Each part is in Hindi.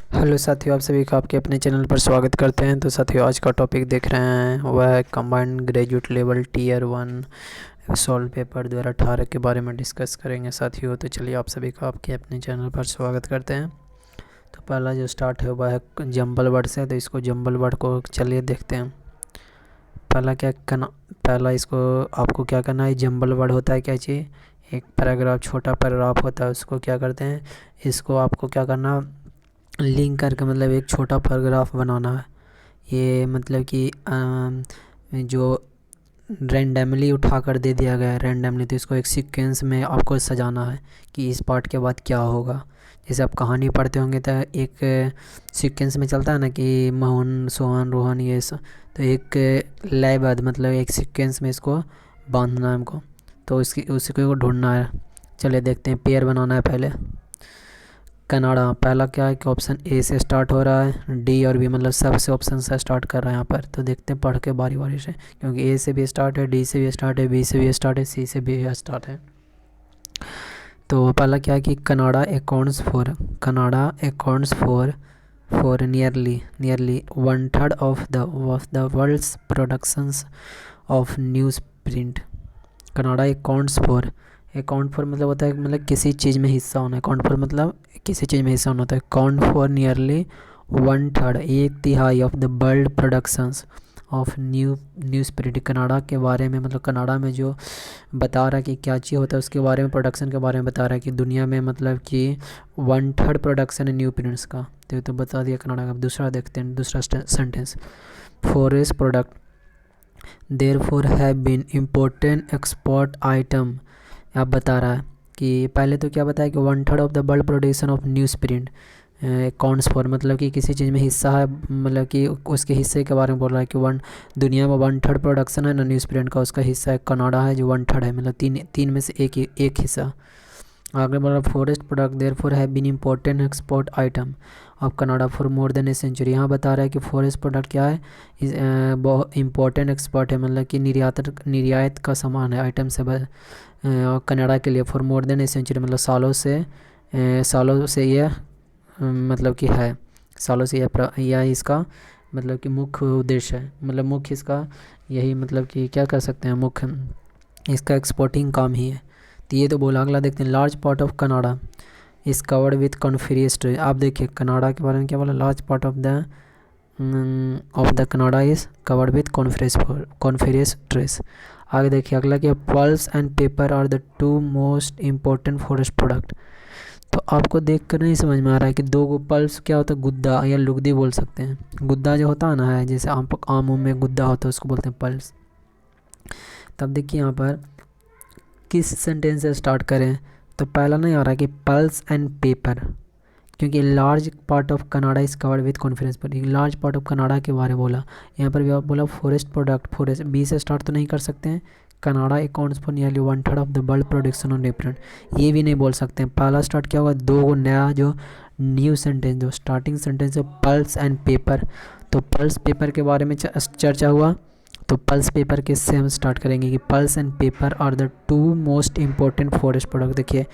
हेलो साथियों, आप सभी का आपके अपने चैनल पर स्वागत करते हैं। तो साथियों, आज का टॉपिक देख रहे हैं वह है combined graduate level tier 1 solve paper 2018 के बारे में डिस्कस करेंगे साथियों। तो चलिए, आप सभी का आपके अपने चैनल पर स्वागत करते हैं। तो पहला जो स्टार्ट है वह है जंबल वर्ड से। तो इसको जंबल वर्ड को चलिए देखते हैं। पहला क्या करना, पहला इसको आपको क्या करना है। जंबल वर्ड होता है क्या चीज़, एक पैराग्राफ, छोटा पैराग्राफ होता है, उसको क्या करते हैं, इसको आपको क्या करना, लिंक करके मतलब एक छोटा पैराग्राफ बनाना है। ये मतलब कि जो रैंडमली उठा कर दे दिया गया है रैंडमली, तो इसको एक सीक्वेंस में आपको सजाना है कि इस पार्ट के बाद क्या होगा। जैसे आप कहानी पढ़ते होंगे तो एक सीक्वेंस में चलता है ना कि मोहन सोहन रोहन ये सब, तो एक लयबद्ध मतलब एक सीक्वेंस में इसको बांधना है हमको। तो इसकी उसी को ढूंढना है। चलिए देखते हैं। पेयर बनाना है पहले। कनाडा पहला क्या है कि ऑप्शन ए से स्टार्ट हो रहा है, डी और बी मतलब सबसे ऑप्शन से स्टार्ट कर रहा है यहाँ पर। तो देखते हैं पढ़ के बारी बारी से, क्योंकि ए से भी स्टार्ट है, डी से भी स्टार्ट है, बी से भी स्टार्ट है, सी से भी स्टार्ट है। तो पहला क्या है कि Canada accounts for nearly 1/3 of the world's productions of newsprint. Canada account for मतलब होता है मतलब किसी चीज़ में हिस्सा होना। अकाउंट फॉर मतलब किसी चीज़ में हिस्सा होना होता है। अकाउंट फॉर नियरली 1/3 एक तिहाई of the world productions of newsprint. Canada के बारे में मतलब कनाडा में जो बता रहा है कि क्या चीज़ होता है उसके बारे में, प्रोडक्शन के बारे में बता रहा है कि दुनिया में मतलब कि 1/3 प्रोडक्शन है न्यू प्रिंट्स का। तो बता दिया कनाडा का। दूसरा देखते हैं, दूसरा sentence. Forest product therefore have been important export item. आप बता रहा है कि पहले तो क्या बताया कि 1/3 of the world production of news print accounts for मतलब कि किसी चीज़ में हिस्सा है, मतलब कि उसके हिस्से के बारे में बोल रहा है कि दुनिया में 1/3 प्रोडक्शन है ना न्यूज़ प्रिंट का, उसका हिस्सा है कनाडा है जो 1/3 है, मतलब तीन में से एक हिस्सा। आगे बोल रहा forest product therefore have been important export item of Canada for more than a century. यहाँ बता रहा है कि फॉरेस्ट प्रोडक्ट क्या है, बहुत इंपॉर्टेंट एक्सपोर्ट है, मतलब कि निर्यात का सामान है, आइटम से कनाडा के लिए। For more than a century मतलब सालों से यह मतलब कि है, सालों से यह इसका मतलब कि मुख्य उद्देश्य है, मतलब मुख्य इसका यही मतलब कि क्या कर सकते हैं, मुख्य इसका एक्सपोर्टिंग काम ही है। तो ये तो बोला। अगला देखते हैं। Large part of Canada is covered with coniferous tree. आप देखिए कनाडा के बारे में क्या बोला, large part of the Canada is covered with coniferous trees. आगे देखिए अगला क्या, pulp and paper are the 2 most important forest product. तो आपको देख कर नहीं समझ में आ रहा है कि दो गो पल्स क्या होता है, गुद्दा या लुगदी बोल सकते हैं। गुद्दा जो होता है ना, है जैसे आम में गुद्दा होता है, उसको बोलते हैं पल्स। तब देखिए यहाँ पर किस सेंटेंस से स्टार्ट करें। तो पहला नहीं आ रहा है कि पल्स एंड पेपर, क्योंकि large part of Canada is covered with confidence. पर लार्ज पार्ट ऑफ कनाडा के बारे में बोला। यहाँ पर भी आप बोला फॉरेस्ट प्रोडक्ट, फॉरेस्ट बी से स्टार्ट तो नहीं कर सकते हैं। Canada accounts for nearly 1/3 of the world production on different, ये भी नहीं बोल सकते हैं। पहला स्टार्ट क्या होगा, दो गो नया जो न्यू सेंटेंस, जो स्टार्टिंग सेंटेंस है पल्स एंड पेपर। तो पल्स पेपर के बारे में चर्चा हुआ, तो पल्स पेपर के से हम स्टार्ट करेंगे कि pulp and paper are the 2 most important forest product. देखिए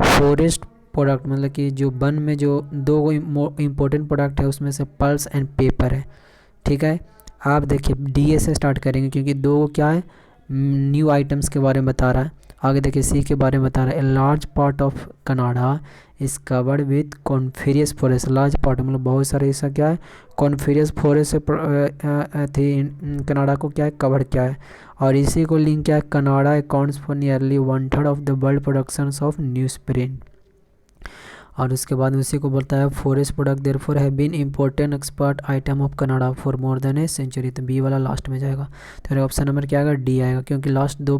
फॉरेस्ट प्रोडक्ट मतलब कि जो वन में जो दो इम्पोर्टेंट प्रोडक्ट है उसमें से पल्स एंड पेपर है। ठीक है, आप देखिए डी ए से स्टार्ट करेंगे क्योंकि दो क्या है, न्यू आइटम्स के बारे में बता रहा है। आगे देखिए सी के बारे में बता रहा है, a large part of Canada is covered with coniferous forest. Large part मतलब बहुत सारे ऐसा क्या है, कॉन्फिरियस फॉरेस्ट से थी कनाडा को क्या है, कवर क्या है। और इसी को लिंक क्या है, Canada accounts for nearly 1/3 of the world productions of newsprint. और उसके बाद उसी को बोलता है forest product therefore have been important export item of Canada for more than a century. तो बी वाला लास्ट में जाएगा। तो मेरा ऑप्शन नंबर क्या आएगा, डी आएगा, क्योंकि लास्ट दो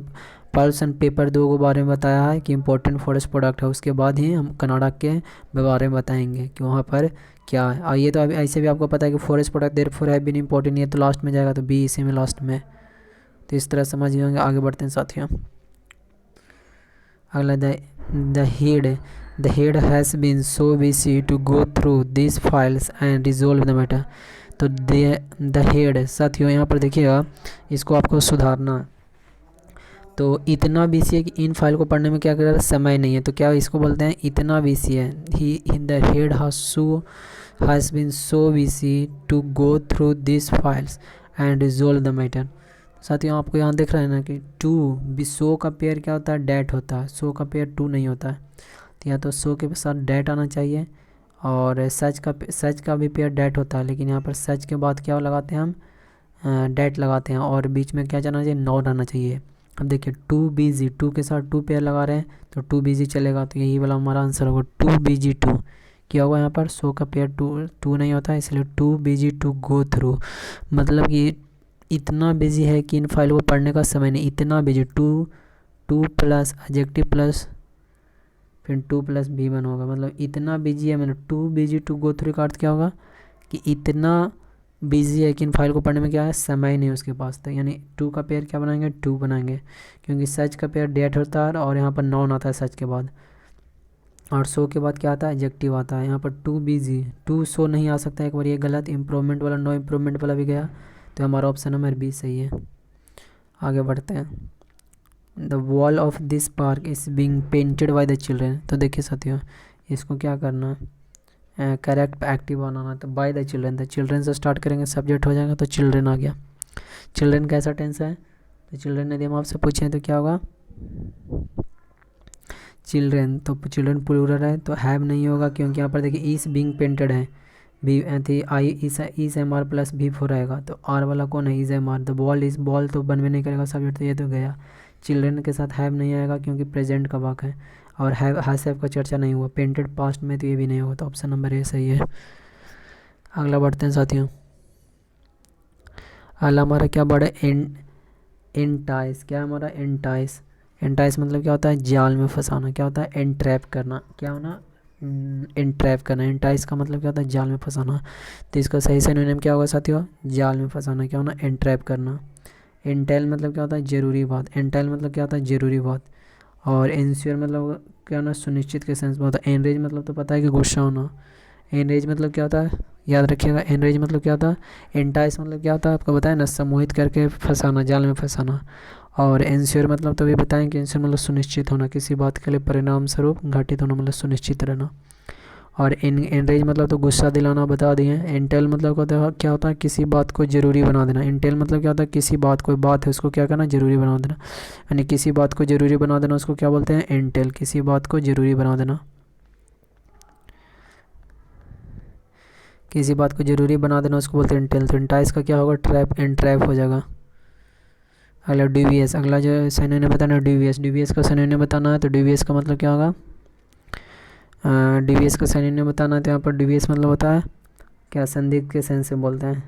पल्स एंड पेपर दो के बारे में बताया है कि इंपॉर्टेंट फॉरेस्ट प्रोडक्ट है, उसके बाद ही हम कनाडा के बारे में बताएंगे कि वहाँ पर क्या है। और ये तो अभी ऐसे भी आपको पता है कि forest product therefore have been important, ये तो लास्ट में जाएगा, तो बी इसी में लास्ट में। तो इस तरह समझ होंगे। आगे बढ़ते हैं साथियों। अगला the head has been so busy to go through these files and resolve the matter। तो द हेड साथियों यहाँ पर देखिएगा, इसको आपको सुधारना है। तो इतना बिजी है कि इन फाइल को पढ़ने में क्या कर रहा है, समय नहीं है, तो क्या इसको बोलते हैं इतना बिजी है। He in the head has been so busy to go through this files and resolve the matter. साथियों आपको यहाँ दिख रहा है ना कि टू भी, सो का पेयर क्या होता है, डेट होता है, सो का पेयर टू नहीं होता है। तो या तो सो के साथ डेट आना चाहिए, और सच का भी पेयर डेट होता है, लेकिन यहाँ पर सच के बाद क्या लगाते हैं हम, डेट लगाते हैं, और बीच में क्या जाना चाहिए, नॉट आना चाहिए। अब देखिए टू बिजी, टू के साथ टू पेयर लगा रहे हैं तो टू बिजी चलेगा, तो यही वाला हमारा आंसर होगा टू बिजी टू। क्या होगा यहाँ पर, सो का पेयर टू नहीं होता है, इसलिए too busy to go through, मतलब कि इतना बिजी है कि इन फाइल को पढ़ने का समय नहीं, इतना busy. Too plus adjective plus फिर टू प्लस भी1 होगा, मतलब इतना बिजी है, मतलब too busy to go through का अर्थ क्या होगा कि इतना बिजी है कि इन फाइल को पढ़ने में क्या है, समय नहीं उसके पास। तो यानी टू का पेयर क्या बनाएंगे, टू बनाएंगे, क्योंकि सच का पेयर डेट होता है और यहाँ पर नॉन आता है सच के बाद, और सो के बाद क्या आता है, एडजेक्टिव आता है। यहाँ पर टू बिजी, टू सो नहीं आ सकता, एक बार ये गलत, इम्प्रूवमेंट वाला नो इम्प्रूवमेंट वाला भी गया, तो हमारा ऑप्शन नंबर बी सही है। आगे बढ़ते हैं। The wall of this park is being painted by the children. तो देखिए साथियों, इसको क्या करना, करेक्ट एक्टिव बनाना, तो बाय द चिल्ड्रेन, तो चिल्ड्रेन से स्टार्ट करेंगे, सब्जेक्ट हो जाएगा, तो चिल्ड्रेन आ गया। चिल्ड्रेन कैसा टेंस है, तो चिल्ड्रेन यदि हम आपसे पूछें तो क्या होगा, चिल्ड्रेन, तो चिल्ड्रेन प्लूरल है, तो हैव नहीं होगा, क्योंकि यहाँ पर देखिए इज बीइंग पेंटेड है, बी थी आई इस एम आर प्लस भी4 आएगा, तो आर वाला कौन है, is M R. The ball is ball, तो बनवे नहीं करेगा सब्जेक्ट, तो ये तो गया। चिल्ड्रेन के साथ हैव नहीं आएगा क्योंकि प्रेजेंट का वाक है, और हैव का चर्चा नहीं हुआ, पेंटेड पास्ट में, तो ये भी नहीं होगा, तो ऑप्शन नंबर ए सही है। अगला बढ़ते हैं साथियों। अगला हमारा क्या बढ़ा, एंटाइस। क्या हमारा एंटाइस, एंटाइस मतलब क्या होता है, जाल में फंसाना। क्या होता है, एंट्रैप करना, क्या होना, एंट्रैप करना। एंटाइस का मतलब क्या होता है, जाल में फंसाना, तो इसका सही सिनोनिम क्या होगा साथियों, जाल में फंसाना, क्या होना, एंट्रैप करना। एंटेल मतलब क्या होता है, जरूरी बात, एंटेल मतलब क्या होता है, जरूरी बात। और एंश्योर मतलब क्या होना, सुनिश्चित के सेंस में होता है। एनरेज मतलब तो पता है कि गुस्सा होना। एनरेज मतलब क्या होता है, याद रखिएगा, एनरेज मतलब क्या होता है। एंटाइस मतलब क्या होता है, आपको बताया ना, सम्मोहित करके फंसाना, जाल में फंसाना। और एंश्योर मतलब तो भी बताएं कि एंश्योर मतलब सुनिश्चित होना, किसी बात के लिए परिणाम स्वरूप घटित होना, मतलब सुनिश्चित रहना। और एनरेज मतलब तो गुस्सा दिलाना, बता दिए। एंटेल मतलब क्या होता है, किसी बात को ज़रूरी बना देना। एंटेल मतलब क्या होता है, किसी बात, कोई बात है उसको क्या करना, ज़रूरी बना देना, यानी किसी बात को ज़रूरी बना देना, उसको क्या बोलते हैं, एंटेल, किसी बात को ज़रूरी बना देना, किसी बात को ज़रूरी बना देना उसको बोलते हैं एंटेल। तो एंटाइस का क्या होगा, ट्रैप, एंट्रैप हो जाएगा। अगला डीवीएस, अगला जो सिनोनिम बताना है, डीवीएस का सिनोनिम बताना है, तो डीवीएस का मतलब क्या होगा, डीवीएस का सिनोनिम बताना है, तो यहाँ पर डीवीएस मतलब होता है क्या, संदिग्ध के सेंस से बोलते हैं,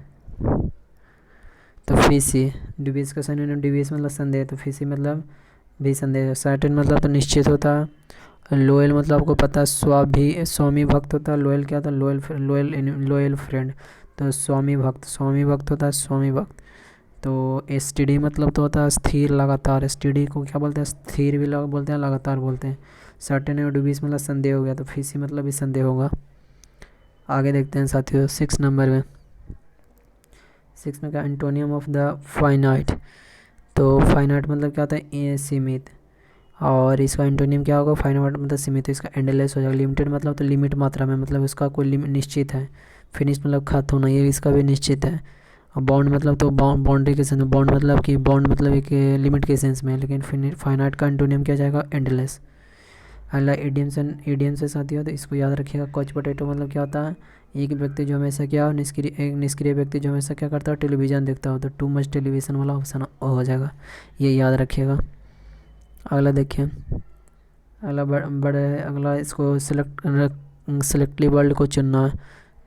तो फीसी। डीवीएस का सिनोनिम, डीवीएस मतलब संदेह, तो फीसी मतलब भी संदेह। सर्टेन मतलब तो निश्चित होता है। लोयल मतलब आपको पता है, स्वामी भक्त होता है। लोयल क्या होता है, लोयल फ्रेंड, तो स्वामी भक्त होता है, स्वामी भक्त। तो एसटीडी मतलब तो होता है स्थिर, लगातार। एसटीडी को क्या बोलते हैं, स्थिर भी बोलते हैं, लगातार बोलते हैं। सर्टेन और डूबीस मतलब संदेह हो गया, तो फीसी मतलब भी संदेह होगा। आगे देखते हैं साथियों, 6 नंबर में। 6 में क्या, एंटोनियम ऑफ द फाइनाइट। तो फाइनाइट मतलब क्या होता है, सीमित, और इसका एंटोनियम क्या होगा, फाइनाइट मतलब सीमित, तो इसका एंडलेस हो जाएगा। लिमिटेड मतलब तो लिमिट मात्रा में, मतलब उसका कोई निश्चित है। फिनिश मतलब खत्म होना, ये इसका भी निश्चित है। और बॉन्ड मतलब तो बाउंड्री के सेंस में, बॉन्ड मतलब एक लिमिट के सेंस में, लेकिन फाइनाइट का एंटोनियम क्या जाएगा, एंडलेस। अगला ईडियम से साथियों, तो इसको याद रखिएगा। कॉच पोटैटो मतलब क्या होता है, एक व्यक्ति जो हमेशा क्या हो, एक निष्क्रिय व्यक्ति जो हमेशा क्या करता है, टेलीविज़न देखता हो, तो टू मच टेलीविज़न वाला ऑप्शन हो जाएगा, ये याद रखिएगा। अगला देखिए, अगला बड़े अगला इसको सेलेक्टिव वर्ड को चुनना है,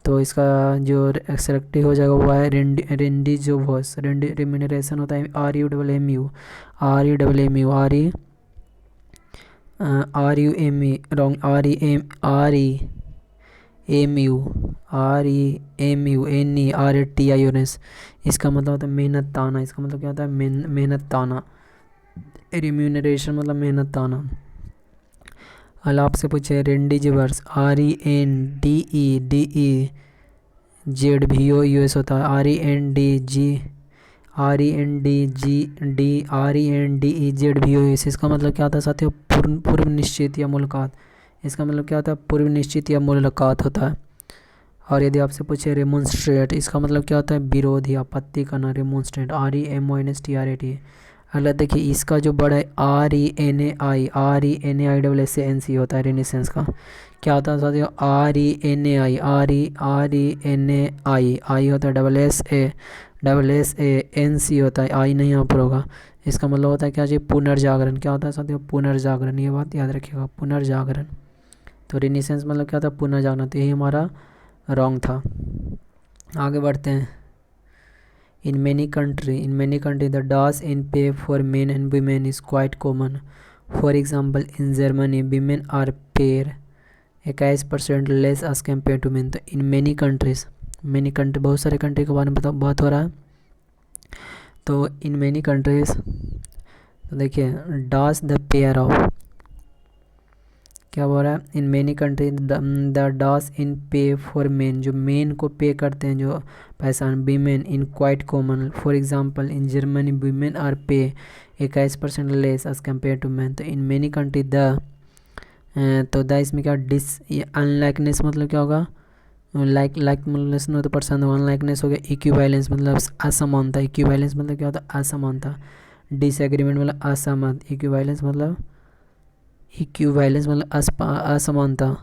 तो इसका जो सेलेक्टिव हो जाएगा वो है रेंडी जो वॉइस। रेम्यूनरेशन होता है RUMMU, NERATIONS। इसका मतलब होता है मेहनत ताना। इसका मतलब क्या होता है, मेहनत ताना। रिम्यूनरेशन मतलब मेहनत ताना। अल आपसे पूछे रेंडिजिवर्स, RENDEDEZVOUS होता है, RENDGIVERS RENDEZVOS, इसका मतलब क्या होता है साथियों? पूर्व निश्चित या मुलाकात। इसका मतलब क्या होता है? पूर्व निश्चित या मुलाकात होता है। और यदि आपसे पूछे रेमोन्स्ट्रेट, इसका मतलब क्या होता है? विरोध या आपत्ति करना, रेमोन्स्ट्रेट, REMONSTRAT। अगला देखिए, इसका जो बड़ा है RENAI होता है, रेनेसेंस का क्या होता है साथियों? RENAI आई होता है, SSANC होता है, आई नहीं यहाँ पर होगा। इसका मतलब होता है क्या जी? पुनर्जागरण। क्या होता है साथियों? पुनर्जागरण, ये बात याद रखिएगा, पुनर्जागरण। तो रेनेसेंस मतलब क्या होता है? पुनर्जागरण। तो यही हमारा रॉन्ग था। आगे बढ़ते हैं। In many country the DAS in pay for men and women is quite common. For example, in Germany women are paid 21% less as compared to men. तो in many countries बहुत सारे कंट्री के बारे में बात हो रहा है। तो in many countries, तो देखिए DAS द पेयर ऑफ, क्या बोल रहा है? In many country the does in pay for main, जो मेन को पे करते हैं जो पैसा, women in quite common. For example in Germany women are pay 21% less as compare to man. तो इन मेनी कंट्री तो द इसमें क्या अनलाइकनेस मतलब क्या होगा? लाइक मतलब तो पसंद होगा, अनलाइकनेस हो गया। इक्विवेलेंस मतलब असमानता, इक्विवेलेंस मतलब क्या होता है? असमानता। डिसएग्रीमेंट मतलब असहमत, इक्विवेलेंस मतलब असमानता।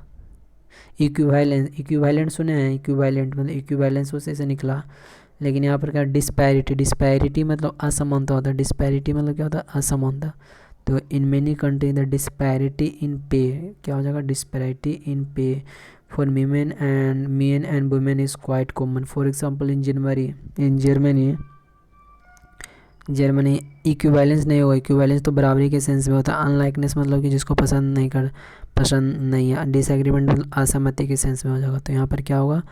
इक्विवेलेंट सुने हैं? इक्विवेलेंट मतलब इक्विवेलेंस उसी से निकला, लेकिन यहाँ पर क्या? डिस्पैरिटी मतलब असमानता होता है। डिस्पैरिटी मतलब क्या होता है? असमानता। तो in many country the disparity in pay क्या हो जाएगा? Disparity in pay for men and women is quite common. For example in Germany equivalence नहीं होगा। इक्विवेलेंस तो बराबरी के सेंस में होता है। अनलाइकनेस मतलब कि जिसको पसंद नहीं है। डिसएग्रीमेंट मतलब असहमति के सेंस में हो जाएगा। तो यहाँ पर क्या होगा?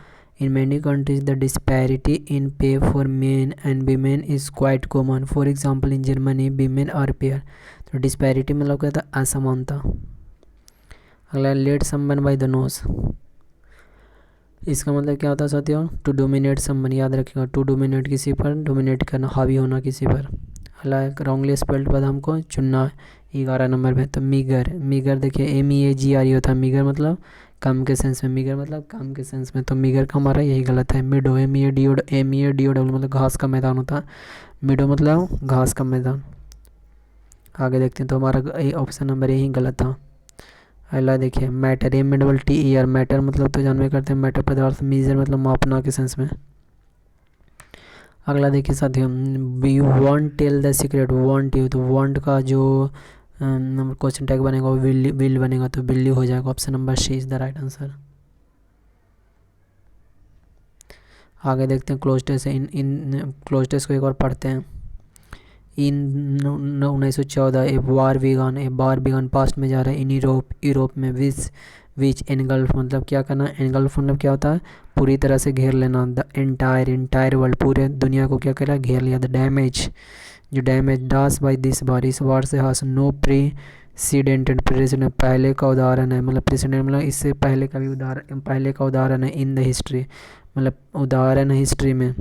In many countries the disparity in pay for men and women is quite common. For example in Germany women are pair. तो डिस्पैरिटी मतलब क्या होता है? असमानता। अगला let someone by the nose, इसका मतलब क्या होता है साथियों? टू डोमिनेट समवन, याद रखिएगा, टू डोमिनेट किसी पर, डोमिनेट करना, हावी होना किसी पर। अगला रॉन्गली स्पेल्ड पद हमको चुनना 11 नंबर में। तो मीगर देखिए MEAGR होता है। मीगर मतलब कम के सेंस में, तो मीगर का हमारा यही गलत है। मिडो MEADO मतलब घास का मैदान होता है। मिडो मतलब घास का मैदान। आगे देखते हैं, तो हमारा ऑप्शन नंबर यही गलत था। अगला देखिए मैटर, MATTER, मैटर मतलब तो जानवे करते हैं मैटर पदार्थ, मीजर मतलब मापना के सेंस में। अगला देखिए साथियों, we won't tell the secret won't you, तो वॉन्ट का जो क्वेश्चन टैग बनेगा वो विल बनेगा, तो बिल्ली हो जाएगा। Option number C is the right answer. आगे देखते हैं cloze test. In cloze test को एक बार पढ़ते हैं। इन 1914 ए बार बिगन पास्ट में जा रहा है। इन यूरोप में विच एनगल्फ मतलब क्या करना? एनगल्फ मतलब क्या होता है? पूरी तरह से घेर लेना। द एंटायर वर्ल्ड, पूरे दुनिया को क्या करा? घेर लिया। The damage does by this bar, इस बार से हास नो प्रेसिडेंटेड, पहले का उदाहरण है। मतलब प्रेसिडेंट मतलब इससे पहले का भी उदाहरण है। इन द हिस्ट्री मतलब उदाहरण है हिस्ट्री में।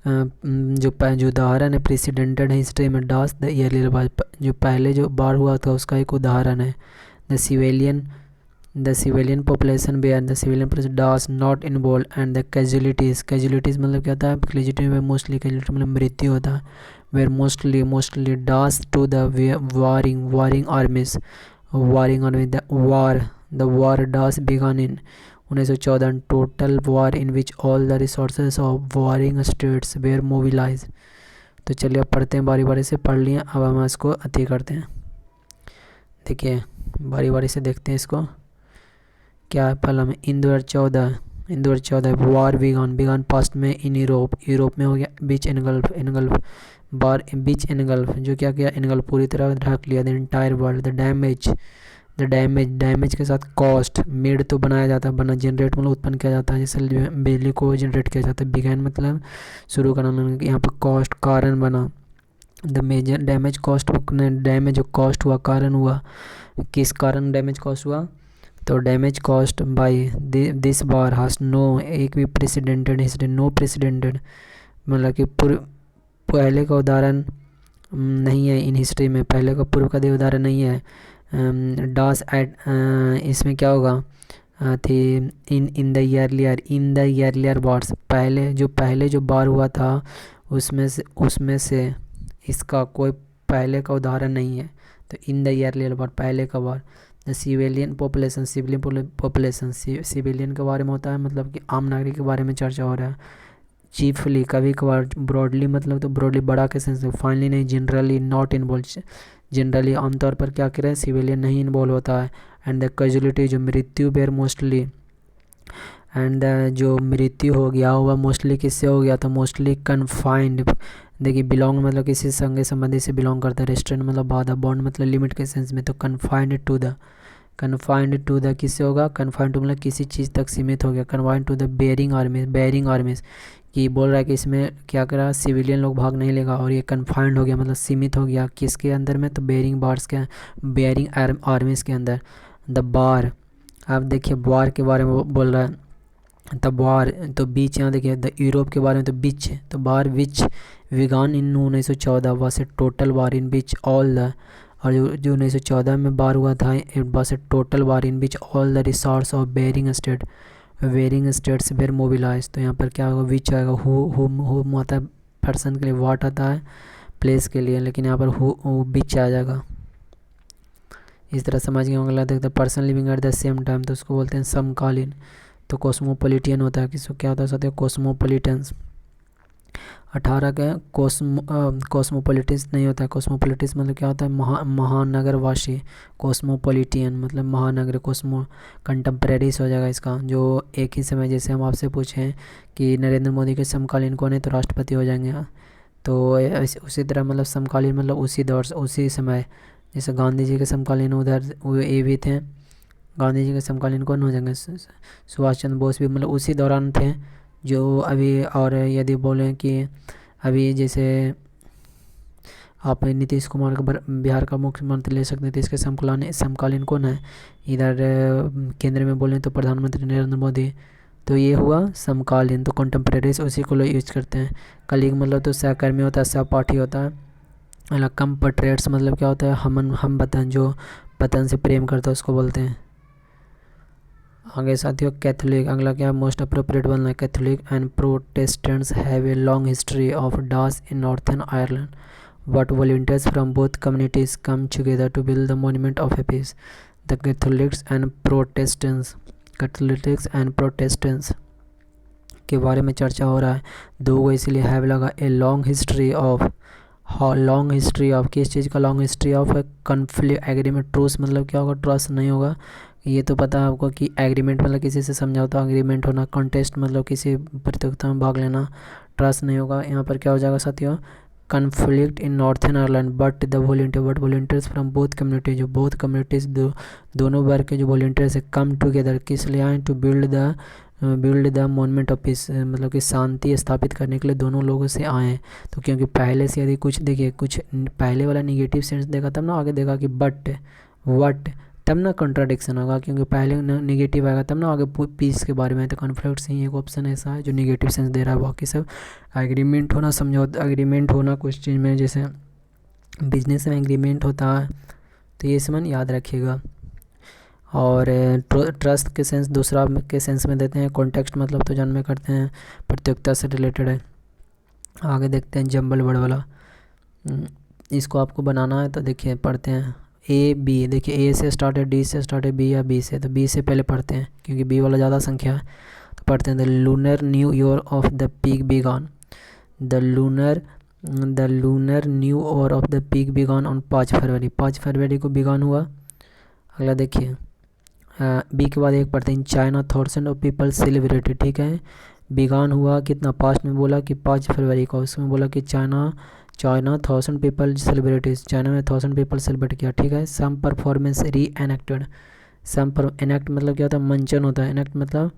जो उदाहरण है प्रेसिडेंटेड है हिस्ट्री में। डास द ईयरली बार, जो पहले जो बार हुआ था उसका एक उदाहरण है। The civilian population where the civilian population does not involve and the casualties मतलब क्या होता है? कैजुअलिटी में मोस्टली, कैजुअलिटी मतलब मृत्यु होता है। Were mostly does to the warring armies the war does began in 1914 total war in which all the resources of warring states were mobilize. तो चलिए अब पढ़ते हैं, बारी बारी से पढ़ लिए, अब हम इसको अति करते हैं। देखिए बारी बारी से देखते हैं इसको क्या है। फल में इन 2014 वॉर बिगन पास्ट में इन यूरोप में हो गया। बीच एनगल्फ जो क्या किया? एनगल्फ पूरी तरह ढक लिया। The entire world. The damage के साथ कॉस्ट, मेड तो बनाया जाता है, जनरेट मतलब उत्पन्न किया जाता है, जैसे बिजली को जनरेट किया जाता है। बिगैन मतलब शुरू करना, यहाँ पर कॉस्ट कारण बना। द मेजर डैमेज कॉस्ट हुआ, कारण हुआ। किस कारण डैमेज कॉस्ट हुआ? तो डैमेज कॉस्ट बाय दिस बार हास नो, एक भी प्रेसिडेंटेड हिस्ट्री, नो प्रेसिडेंटेड मतलब कि पूर्व पहले का उदाहरण नहीं है इन हिस्ट्री में, पहले का पूर्व का उदाहरण नहीं है। डास एट इसमें क्या होगा थी इन द ईयरलियर वार्स, पहले जो बार हुआ था उसमें से इसका कोई पहले का उदाहरण नहीं है। तो इन द ईयरलियर वार पहले का वार। द सिविलियन पॉपुलेशन, सिविलियन के बारे में होता है, मतलब कि आम नागरिक के बारे में चर्चा हो रहा है। चीफली कभी कभार, ब्रॉडली मतलब तो ब्रॉडली बड़ा के सेंस में, फाइनली नहीं, जनरली नॉट इन्वॉल्व, जनरली आमतौर पर क्या करें सिविलियन नहीं इन्वॉल्व होता है। एंड द कैजुअलिटी जो मृत्यु बेर मोस्टली, एंड जो मृत्यु हो गया हुआ मोस्टली किससे हो गया था, मोस्टली कन्फाइंड। देखिए बिलोंग मतलब किसी संग संबंधी से बिलोंग करता है, रेस्ट्रेंट मतलब बाधा, बॉन्ड मतलब लिमिट के सेंस में। तो कन्फाइंड टू द किससे होगा, कन्फाइंड टू मतलब किसी चीज़ तक सीमित हो गया। Confined to the warring armies कि बोल रहा है कि इसमें क्या करा सिविलियन लोग भाग नहीं लेगा, और ये कन्फाइंड हो गया मतलब सीमित हो गया किसके अंदर में, तो बेयरिंग आर्मीज के अंदर। द बार, अब देखिए बार के बारे में बोल रहा है, द बार तो बीच, यहाँ देखिए द यूरोप के बारे में तो बीच, तो war which began in 1914 was a total war in बीच ऑल द, और जो 1914 में बार हुआ था it was a total war in बीच all the resource of warring states were mobilise. तो यहाँ पर क्या होगा, विच आएगा, हु आता है पर्सन के लिए, वाट आता है प्लेस के लिए, लेकिन यहाँ पर हु बीच आ जाएगा। इस तरह समझ गए। अगला देखते हैं person living at the same time, तो उसको बोलते हैं समकालीन। तो कॉस्मोपोलिटियन होता है, किसको क्या होता है साथियों, कॉस्मोपोलिटन्स। 18 का कॉस्मोपोलिटिस नहीं होता है, कॉस्मोपोलिटिस मतलब क्या होता है, महानगरवासी। कॉस्मोपोलिटियन मतलब महानगर, कॉस्मो कंटेम्प्रेरीज हो जाएगा इसका, जो एक ही समय, जैसे हम आपसे पूछें कि नरेंद्र मोदी के समकालीन कौन है, तो राष्ट्रपति हो जाएंगे। तो उसी तरह मतलब समकालीन मतलब उसी दौर से उसी समय, जैसे गांधी जी के समकालीन उधर वो ये भी थे, गांधी जी के समकालीन कौन हो जाएंगे, सुभाष चंद्र बोस भी मतलब उसी दौरान थे जो अभी। और यदि बोलें कि अभी जैसे आप नीतीश कुमार का बिहार का मुख्यमंत्री ले सकते हैं, तो इसके समकालीन कौन है, इधर केंद्र में बोलें तो प्रधानमंत्री नरेंद्र मोदी। तो ये हुआ समकालीन, तो कंटेम्प्रेरीज उसी को लोग यूज करते हैं। कलीग मतलब तो सहकर्मी होता है, सहपाठी होता है। अगला कंपैट्रियट्स मतलब क्या होता है, हम वतन, जो वतन से प्रेम करता है उसको बोलते हैं। आगे साथियों कैथोलिक, अगला क्या मोस्ट अप्रोप्रिएट बनना है, Catholic and Protestants have a long history of डास in Northern Ireland, but volunteers from both communities come together to build the monument of a peace. The Catholics and Protestants के बारे में चर्चा हो रहा है, दो को इसलिए हैव लगा, ए लॉन्ग हिस्ट्री ऑफ किस चीज़ का, long history of conflict agreement. Truce मतलब क्या होगा, ट्रस्ट नहीं होगा, ये तो पता है आपको कि एग्रीमेंट मतलब किसी से समझौता, एग्रीमेंट होना। कॉन्टेस्ट मतलब किसी प्रतियोगिता में भाग लेना, ट्रस्ट नहीं होगा। यहाँ पर क्या हो जाएगा साथियों, conflict in Northern Ireland but volunteers from both community, जो बोथ कम्युनिटीज़ दोनों वर्ग के जो वॉलंटियर्स है कम टुगेदर किस लिए आए, to build the monument of peace, मतलब कि शांति स्थापित करने के लिए दोनों लोगों से आए हैं। तो क्योंकि पहले से यदि कुछ देखिए, कुछ पहले वाला निगेटिव सेंस देखा तब ना आगे देखा कि बट वट, तब ना कॉन्ट्राडिक्शन होगा, क्योंकि पहले निगेटिव आएगा तब ना आगे पीस के बारे में। तो कॉन्फ्लिक्ट से ही एक ऑप्शन ऐसा है जो निगेटिव सेंस दे रहा है, बाकी सब एग्रीमेंट होना, समझौता एग्रीमेंट होना कुछ चीज़ में, जैसे बिजनेस में एग्रीमेंट होता है। तो ये समझ याद रखिएगा। और ट्रस्ट के सेंस दूसरा के सेंस में देते हैं, कॉन्टेक्स्ट मतलब तो जन्म में करते हैं, प्रतियोगिता से रिलेटेड है। आगे देखते हैं जंबल वर्ड वाला, इसको आपको बनाना है तो देखिए पढ़ते हैं ए बी, देखिए ए से स्टार्ट है, डी से स्टार्ट है, बी या बी से, तो बी से पहले पढ़ते हैं क्योंकि बी वाला ज़्यादा संख्या है। तो पढ़ते हैं the lunar new year of the pig began, the lunar new year of the pig began on 5 February, 5 फरवरी को बिगॉन हुआ। अगला देखिए बी के बाद एक पढ़ते हैं, China thousand of people celebrated, ठीक है, बिगॉन हुआ कितना, पास्ट में बोला कि 5 फरवरी को, उसमें बोला कि चाइना 1000 पीपल सेलिब्रेटेड, चाइना में 1000 पीपल सेलिब्रेट किया, ठीक है। सम परफॉर्मेंस री एनेक्टेड, सम पर एनेक्ट मतलब क्या होता है, मंचन होता है, एनेक्ट मतलब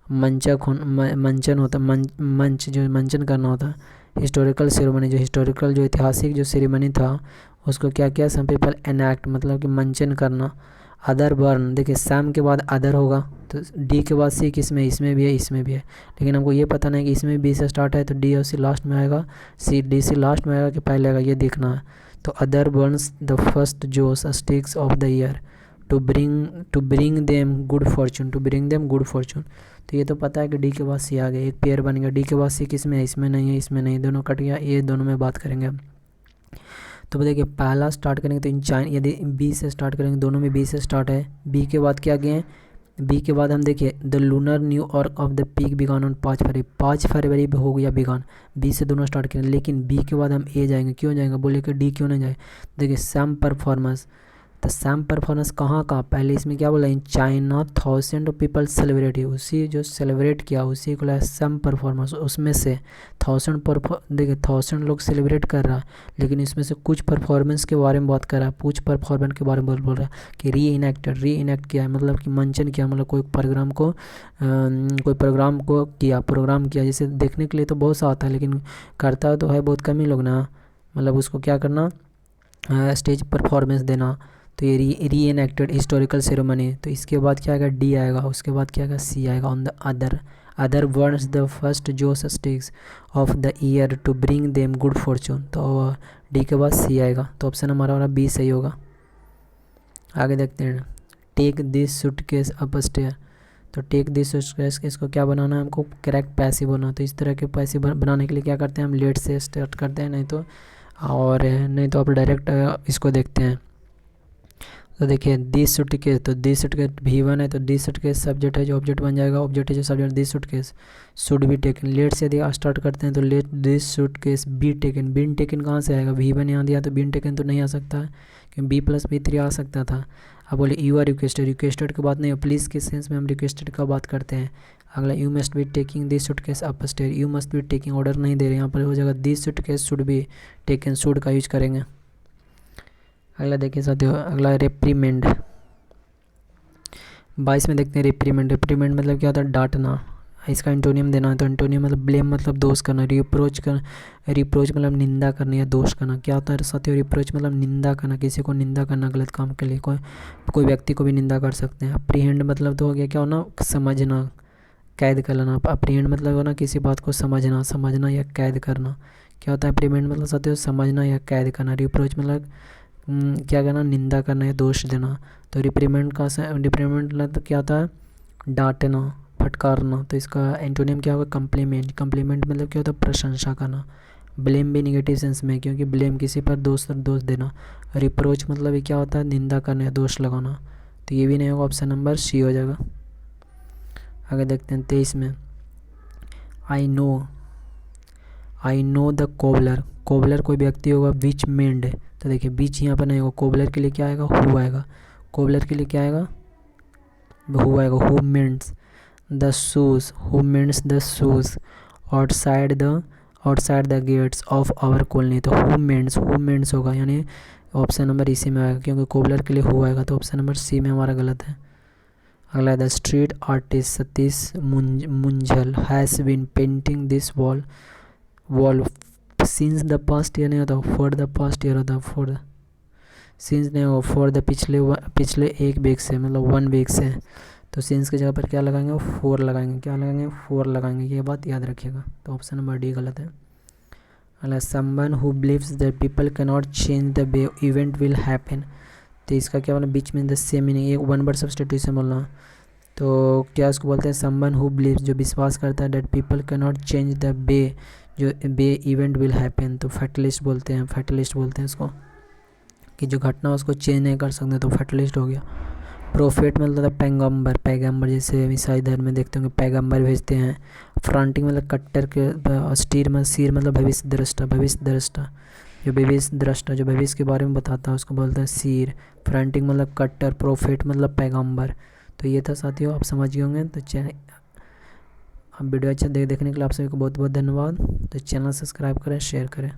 मंचन होता है, मंच जो मंचन करना होता है। हिस्टोरिकल सेरेमनी, जो हिस्टोरिकल जो ऐतिहासिक जो सेरेमनी था उसको क्या किया, सम पीपल एनेक्ट मतलब कि मंचन करना। अदर बर्न, देखिए सैम के बाद अदर होगा, तो डी के बाद सी किस में, इसमें भी है, इसमें भी है, लेकिन हमको ये पता नहीं कि इसमें बी से स्टार्ट है तो डी और सी लास्ट में आएगा, सी डी सी लास्ट में आएगा कि पहले आएगा, ये देखना है। तो other burns the first joss sticks of the year to bring them good fortune, to bring them good fortune. तो ये तो पता है कि डी के बाद सी आ गया, एक पेयर बन गया। डी के बाद सी किस में है, इसमें नहीं है, इसमें नहीं, दोनों कट गया, ये दोनों में बात करेंगे अब। तो देखिए पहला स्टार्ट करेंगे तो इन चाइन, यदि बी से स्टार्ट करेंगे, दोनों में बी से स्टार्ट है। बी के बाद क्या गए हैं, बी के बाद हम देखिए the lunar New York of the peak began on 5 February, 5 फरवरी पे हो गया बिगान, बी से दोनों स्टार्ट करें। लेकिन बी के बाद हम ए जाएंगे, क्यों जाएंगे, बोले कि डी क्यों नहीं जाए। देखिए सैम परफॉर्मेंस, तो सैम परफॉर्मेंस कहाँ का, पहले इसमें क्या बोला, इन चाइना 1000 पीपल सेलिब्रेट, उसी जो सेलिब्रेट किया उसी को लाया सैम परफॉर्मेंस, उसमें से 1000 देखिए 1000 लोग सेलिब्रेट कर रहा है, लेकिन इसमें से कुछ परफॉर्मेंस के बारे में बात कर रहा है, कुछ परफॉर्मेंस के बारे में बोल रहा है कि री इनैक्ट किया है, मतलब कि मंचन किया, मतलब कोई प्रोग्राम को प्रोग्राम किया। जैसे देखने के लिए तो बहुत सा आता है, लेकिन करता तो है बहुत कम ही लोग ना, मतलब उसको क्या करना, स्टेज परफॉर्मेंस देना। तो ये री इनैक्टेड हिस्टोरिकल सेरेमनी। तो इसके बाद क्या आएगा, डी आएगा, उसके बाद क्या आएगा, सी आएगा। On the other words the first joss sticks of the year to bring them good fortune. तो डी के बाद सी आएगा, तो ऑप्शन हमारा वाला बी सही होगा। आगे देखते हैं, take this suitcase up stair. तो टेक दिस सूटकेस, इसको क्या बनाना है हमको, करेक्ट पैसिव बनाना। तो इस तरह के पैसिव बनाने के लिए क्या करते हैं, हम लेट से स्टार्ट करते हैं, नहीं तो आप डायरेक्ट इसको देखते हैं। तो देखिए दिस सूटकेस, तो दिस सूटकेस V1 है, तो दिस सूटकेस सब्जेक्ट है जो ऑब्जेक्ट बन जाएगा, ऑब्जेक्ट है जो subject, this suitcase should be taken. Let से यदि स्टार्ट करते हैं तो let this suitcase be taken, been taken कहाँ से आएगा, V1 यहाँ दिया तो बीन टेकन तो नहीं आ सकता है, क्योंकि B+B3 आ सकता था। अब बोले यू आर रिक्वेस्टेड के बाद नहीं, प्लीज़ के सेंस में हम रिक्वेस्टेड का बात करते हैं। अगला you must be taking this suitcase up stair, you must be taking order नहीं दे रहे, यहाँ पर हो जाएगा this suitcase should be taken, should का यूज करेंगे। अगला देखिए साथियों, अगला रेप्रीमेंड। 22 में देखते हैं रेप्रीमेंड। रेप्रीमेंड मतलब क्या होता है, डांटना। इसका एंटोनियम देना है, तो एंटोनियम मतलब ब्लेम मतलब दोष करना, रिप्रोच मतलब निंदा करना या दोष करना। क्या होता है साथियों, रिप्रोच मतलब निंदा करना, किसी को निंदा करना गलत काम के लिए, कोई व्यक्ति को भी निंदा कर सकते हैं। अप्रीहेंड मतलब तो हो गया क्या होना, समझना, कैद कर लेना। अप्रीहेंड मतलब होना किसी बात को समझना या कैद करना। क्या होता है अप्रीहेंड मतलब साथियों, समझना या कैद करना। रिप्रोच मतलब क्या करना, निंदा करना या दोष देना। तो रिप्रीमेंड मतलब क्या होता है, डांटना, फटकारना। तो इसका एंटोनियम क्या होगा, कम्प्लीमेंट मतलब क्या होता है, प्रशंसा करना। ब्लेम भी नेगेटिव सेंस में, क्योंकि ब्लेम किसी पर दोष देना। रिप्रोच मतलब ये क्या होता है, निंदा करना या दोष लगाना। तो ये भी नहीं होगा, ऑप्शन नंबर सी हो जाएगा। आगे देखते हैं 23 में, आई नो द कोबलर कोई व्यक्ति होगा, विच मेंड। तो देखिए बीच यहाँ पर नहीं होगा, कोबलर के लिए क्या आएगा, हु आएगा। कोबलर के लिए क्या आएगा, हु आएगा। Who mends the shoes, outside the gates of our colony. तो हु मेंट्स होगा, यानी ऑप्शन नंबर इसी में आएगा, क्योंकि कोबलर के लिए हु आएगा, तो ऑप्शन नंबर सी में हमारा गलत है। अगला the street artist Satish Munjal has been painting this wall since the past year नहीं होता, फॉर द पास्ट ईयर होता, फॉर सिंस नहीं होगा, फॉर द पिछले एक वीक से, मतलब 1 वीक से। तो सिंस की जगह पर क्या लगाएंगे, 4 लगाएंगे। क्या लगाएंगे, 4 लगाएंगे, ये बात याद रखिएगा। तो ऑप्शन नंबर डी गलत है। अगला someone who believes that people can not change the way event will happen. तो इसका क्या बोला, बीच में द सेम मीनिंग, एक 1 वर्ड सब्स्टिट्यूशन बोलना। तो क्या इसको बोलते हैं, समवन हु बिलीव्स, जो विश्वास करता है, that people can not change the way, जो बे इवेंट विल हैपन। तो फैटलिस्ट बोलते हैं इसको, कि जो घटना उसको चेंज नहीं कर सकते, तो फैटलिस्ट हो गया। प्रोफेट मतलब पैगंबर, जैसे ईसाई धर्म में देखते होंगे पैगंबर भेजते हैं। फ्रंटिंग मतलब कट्टर के, सिर मतलब भविष्य दृष्टा, जो भविष्य के बारे में बताता है उसको बोलते हैं सिर। फ्रंटिंग मतलब कट्टर, प्रोफेट मतलब पैगंबर। तो ये था साथियों, आप समझ गए होंगे। तो वीडियो अच्छा देखने के लिए आप सभी को बहुत बहुत धन्यवाद। तो चैनल सब्सक्राइब करें, शेयर करें।